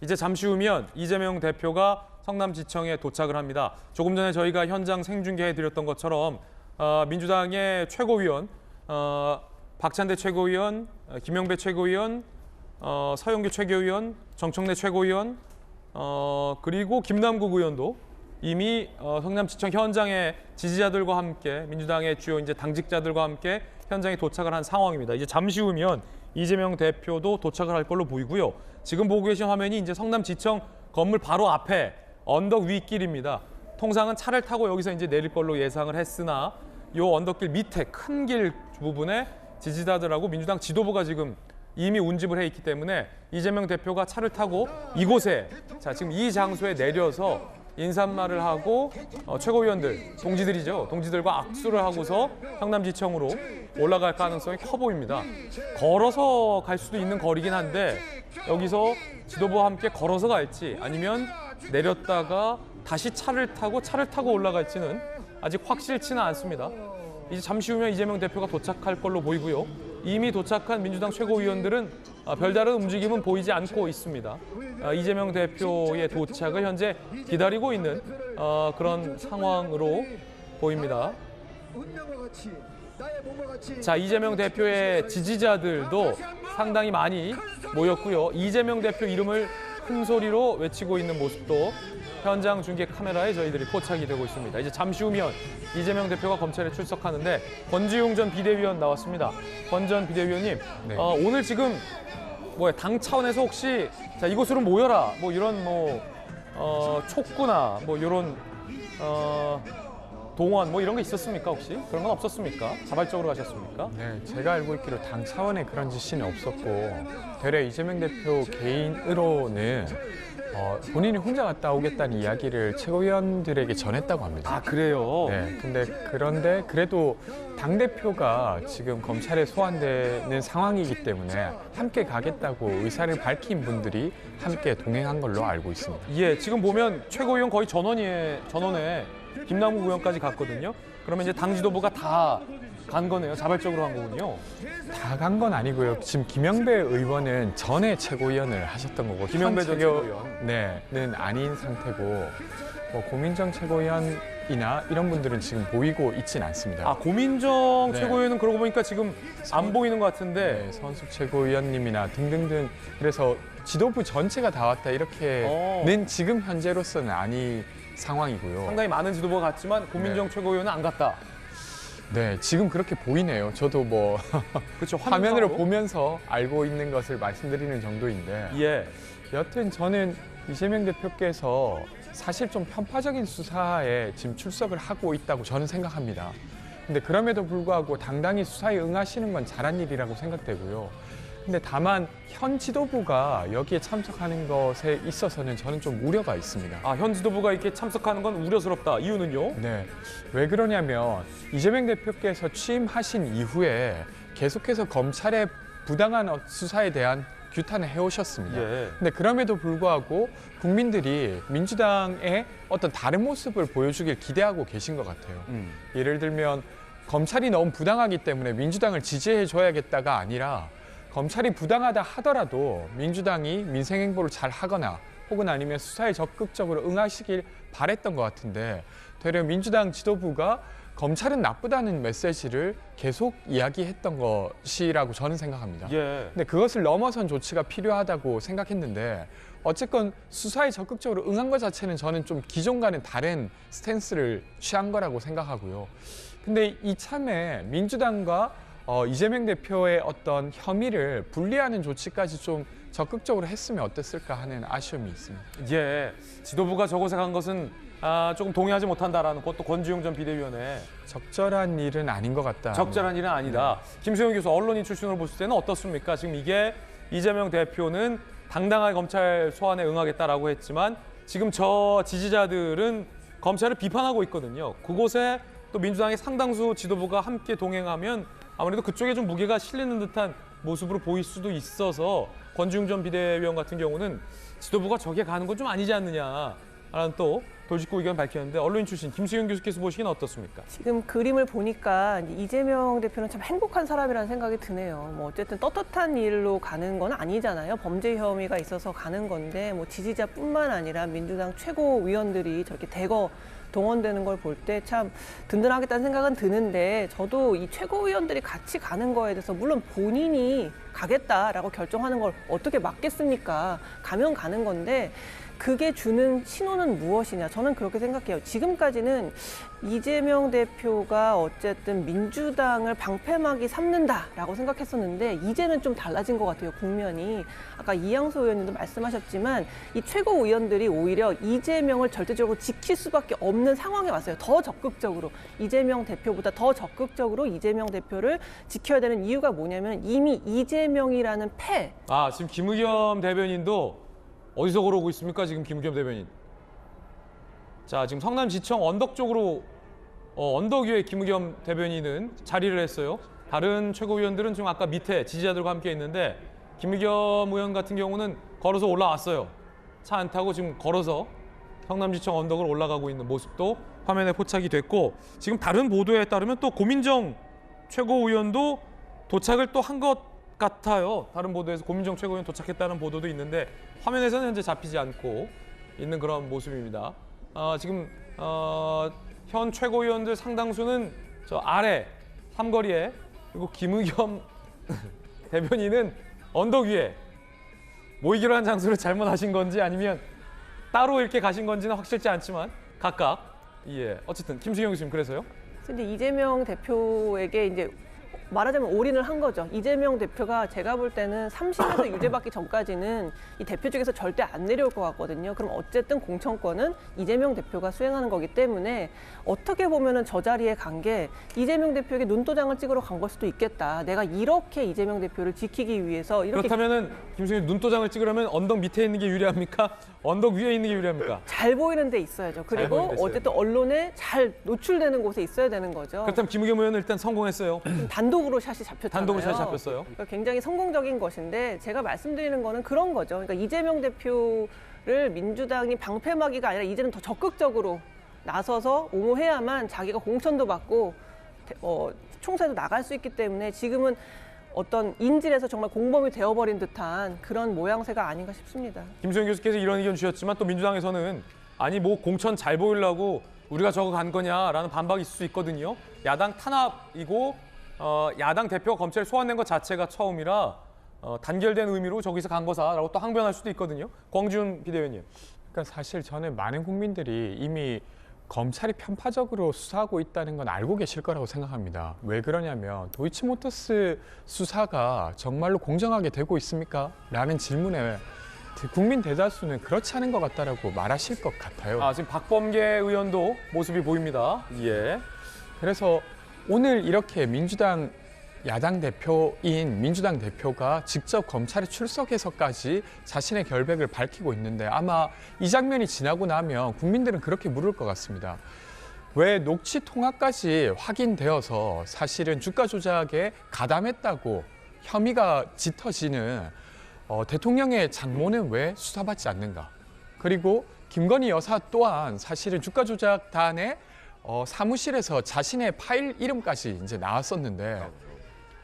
이제 잠시 후면 이재명 대표가 성남지청에 도착을 합니다. 조금 전에 저희가 현장 생중계해드렸던 것처럼 민주당의 최고위원, 박찬대 최고위원, 김영배 최고위원, 서영교 최고위원, 정청래 최고위원, 그리고 김남국 의원도 이미 성남지청 현장에 지지자들과 함께 민주당의 주요 이제 당직자들과 함께 현장에 도착을 한 상황입니다. 이제 잠시 후면 이재명 대표도 도착을 할 걸로 보이고요. 지금 보고 계신 화면이 이제 성남지청 건물 바로 앞에 언덕 윗길입니다. 통상은 차를 타고 여기서 이제 내릴 걸로 예상을 했으나 이 언덕길 밑에 큰 길 부분에 지지자들하고 민주당 지도부가 지금 이미 운집을 해 있기 때문에 이재명 대표가 차를 타고 이곳에 지금 이 장소에 내려서 인사말을 하고 최고위원들, 동지들이죠. 동지들과 악수를 하고서 성남지청으로 올라갈 가능성이 커 보입니다. 걸어서 갈 수도 있는 거리긴 한데 여기서 지도부와 함께 걸어서 갈지 아니면 내렸다가 다시 차를 타고 올라갈지는 아직 확실치는 않습니다. 이제 잠시 후면 이재명 대표가 도착할 걸로 보이고요. 이미 도착한 민주당 최고위원들은 별다른 움직임은 보이지 않고 있습니다. 이재명 대표의 도착을 현재 기다리고 있는 그런 상황으로 보입니다. 자, 이재명 대표의 지지자들도 상당히 많이 모였고요. 이재명 대표 이름을 큰 소리로 외치고 있는 모습도 현장 중계 카메라에 저희들이 포착이 되고 있습니다. 이제 잠시 후면 이재명 대표가 검찰에 출석하는데 권지웅 전 비대위원 나왔습니다. 권 전 비대위원님, 네. 오늘 지금 당 차원에서 혹시 자 이곳으로 모여라 이런 촉구나 이런 동원 이런 게 있었습니까 혹시? 그런 건 없었습니까? 자발적으로 가셨습니까? 네, 제가 알고 있기로 당 차원의 그런 지시는 없었고 되려 이재명 대표 개인으로는 본인이 혼자 갔다 오겠다는 이야기를 최고위원들에게 전했다고 합니다. 아, 그래요? 네, 그런데 그래도 당대표가 지금 검찰에 소환되는 상황이기 때문에 함께 가겠다고 의사를 밝힌 분들이 함께 동행한 걸로 알고 있습니다. 예, 지금 보면 최고위원 거의 전원에 김남국 의원까지 갔거든요. 그러면 이제 당 지도부가 다 간 거네요. 자발적으로 간 거군요. 다 간 건 아니고요. 지금 김영배 의원은 전에 최고위원을 하셨던 거고 김영배 전 최고위원. 는 아닌 상태고 고민정 최고위원이나 이런 분들은 지금 보이고 있진 않습니다. 아, 고민정 네. 최고위원은 그러고 보니까 지금 안 보이는 것 같은데. 네, 선숙 최고위원님이나 등등등 그래서 지도부 전체가 다 왔다 이렇게는 지금 현재로서는 아닌 상황이고요. 상당히 많은 지도부가 갔지만 고민정 최고위원은 안 갔다. 네, 지금 그렇게 보이네요. 저도 그렇죠. 화면으로 보면서 알고 있는 것을 말씀드리는 정도인데 예. 여튼 저는 이재명 대표께서 사실 좀 편파적인 수사에 지금 출석을 하고 있다고 저는 생각합니다. 근데 그럼에도 불구하고 당당히 수사에 응하시는 건 잘한 일이라고 생각되고요. 근데 다만 현 지도부가 여기에 참석하는 것에 있어서는 저는 좀 우려가 있습니다. 아, 현 지도부가 이렇게 참석하는 건 우려스럽다. 이유는요? 네, 왜 그러냐면 이재명 대표께서 취임하신 이후에 계속해서 검찰의 부당한 수사에 대한 규탄을 해오셨습니다. 예. 근데 그럼에도 불구하고 국민들이 민주당의 어떤 다른 모습을 보여주길 기대하고 계신 것 같아요. 예를 들면 검찰이 너무 부당하기 때문에 민주당을 지지해줘야겠다가 아니라 검찰이 부당하다 하더라도 민주당이 민생행보를 잘 하거나 혹은 아니면 수사에 적극적으로 응하시길 바랬던 것 같은데 되려 민주당 지도부가 검찰은 나쁘다는 메시지를 계속 이야기했던 것이라고 저는 생각합니다. 예. 근데 그것을 넘어선 조치가 필요하다고 생각했는데 어쨌건 수사에 적극적으로 응한 것 자체는 저는 좀 기존과는 다른 스탠스를 취한 거라고 생각하고요. 근데 이참에 민주당과 이재명 대표의 어떤 혐의를 분리하는 조치까지 좀 적극적으로 했으면 어땠을까 하는 아쉬움이 있습니다. 예. 지도부가 저곳에 간 것은 조금 동의하지 못한다라는 것도 권지웅 전 비대위원의 적절한 일은 아닌 것 같다. 적절한 일은 아니다. 김수영 교수 언론인 출신으로 보실 때는 어떻습니까? 지금 이게 이재명 대표는 당당하게 검찰 소환에 응하겠다라고 했지만 지금 저 지지자들은 검찰을 비판하고 있거든요. 그곳에 또 민주당의 상당수 지도부가 함께 동행하면 아무래도 그쪽에 좀 무게가 실리는 듯한 모습으로 보일 수도 있어서 권지웅 전 비대위원 같은 경우는 지도부가 저기에 가는 건 좀 아니지 않느냐라는 또 돌직구 의견 밝혔는데 언론인 출신 김수영 교수께서 보시기는 어떻습니까? 지금 그림을 보니까 이재명 대표는 참 행복한 사람이라는 생각이 드네요. 뭐 어쨌든 떳떳한 일로 가는 건 아니잖아요. 범죄 혐의가 있어서 가는 건데 뭐 지지자뿐만 아니라 민주당 최고위원들이 저렇게 대거 동원되는 걸 볼 때 참 든든하겠다는 생각은 드는데 저도 이 최고위원들이 같이 가는 거에 대해서 물론 본인이 가겠다라고 결정하는 걸 어떻게 막겠습니까? 가면 가는 건데 그게 주는 신호는 무엇이냐? 저는 그렇게 생각해요. 지금까지는 이재명 대표가 어쨌든 민주당을 방패막이 삼는다라고 생각했었는데 이제는 좀 달라진 것 같아요. 국면이. 아까 이양소 의원님도 말씀하셨지만 이 최고위원들이 오히려 이재명을 절대적으로 지킬 수밖에 없는 상황에 왔어요. 더 적극적으로. 이재명 대표보다 더 적극적으로 이재명 대표를 지켜야 되는 이유가 뭐냐면 이미 이재명이라는 패. 아, 지금 김의겸 대변인도 어디서 걸어오고 있습니까? 지금 김의겸 대변인. 자, 지금 성남지청 언덕 쪽으로 언덕 위에 김의겸 대변인은 자리를 했어요. 다른 최고위원들은 지금 아까 밑에 지지자들과 함께 있는데 김의겸 의원 같은 경우는 걸어서 올라왔어요. 차 안 타고 지금 걸어서 성남지청 언덕을 올라가고 있는 모습도 화면에 포착이 됐고 지금 다른 보도에 따르면 또 고민정 최고위원도 도착을 또 한 것 같아요. 다른 보도에서 고민정 최고위원 도착했다는 보도도 있는데 화면에서는 현재 잡히지 않고 있는 그런 모습입니다. 지금 현 최고위원들 상당수는 저 아래 삼거리에 그리고 김의겸 대변인은 언덕 위에 모이기로 한 장소를 잘못하신 건지 아니면 따로 이렇게 가신 건지는 확실치 않지만 각각 어쨌든 김수경 교수님 그래서요? 근데 이재명 대표에게 이제 말하자면 올인을 한 거죠. 이재명 대표가 제가 볼 때는 3심에서 유죄 받기 전까지는 이 대표 쪽에서 절대 안 내려올 것 같거든요. 그럼 어쨌든 공천권은 이재명 대표가 수행하는 거기 때문에 어떻게 보면은 저 자리에 간 게 이재명 대표에게 눈도장을 찍으러 간 걸 수도 있겠다. 내가 이렇게 이재명 대표를 지키기 위해서 이렇게 그렇다면은 김수경 눈도장을 찍으려면 언덕 밑에 있는 게 유리합니까? 언덕 위에 있는 게 유리합니까? 잘 보이는 데 있어야죠. 그리고 보이는 데 있어야 어쨌든 언론에 잘 노출되는 곳에 있어야 되는 거죠. 그렇다면 김의겸 의원은 일단 성공했어요. 단독으로 샷이 잡혔잖아요. 단독으로 샷이 잡혔어요. 그러니까 굉장히 성공적인 것인데 제가 말씀드리는 거는 그런 거죠. 그러니까 이재명 대표를 민주당이 방패막이가 아니라 이제는 더 적극적으로 나서서 옹호해야만 자기가 공천도 받고 총선에도 나갈 수 있기 때문에 지금은 어떤 인질에서 정말 공범이 되어버린 듯한 그런 모양새가 아닌가 싶습니다. 김수영 교수께서 이런 의견 주셨지만 또 민주당에서는 아니 뭐 공천 잘 보이려고 우리가 저거 간 거냐라는 반박이 있을 수 있거든요. 야당 탄압이고 야당 대표가 검찰에 소환된 것 자체가 처음이라 단결된 의미로 저기서 간 거사라고 또 항변할 수도 있거든요. 광준 비대위원님. 그러니까 사실 저는 많은 국민들이 이미 검찰이 편파적으로 수사하고 있다는 건 알고 계실 거라고 생각합니다. 왜 그러냐면 도이치모터스 수사가 정말로 공정하게 되고 있습니까? 라는 질문에 국민 대다수는 그렇지 않은 것 같다라고 말하실 것 같아요. 지금 박범계 의원도 모습이 보입니다. 예. 그래서 오늘 이렇게 민주당 야당 대표인 민주당 대표가 직접 검찰에 출석해서까지 자신의 결백을 밝히고 있는데 아마 이 장면이 지나고 나면 국민들은 그렇게 물을 것 같습니다. 왜 녹취 통화까지 확인되어서 사실은 주가 조작에 가담했다고 혐의가 짙어지는 대통령의 장모는 왜 수사받지 않는가? 그리고 김건희 여사 또한 사실은 주가 조작단의 사무실에서 자신의 파일 이름까지 이제 나왔었는데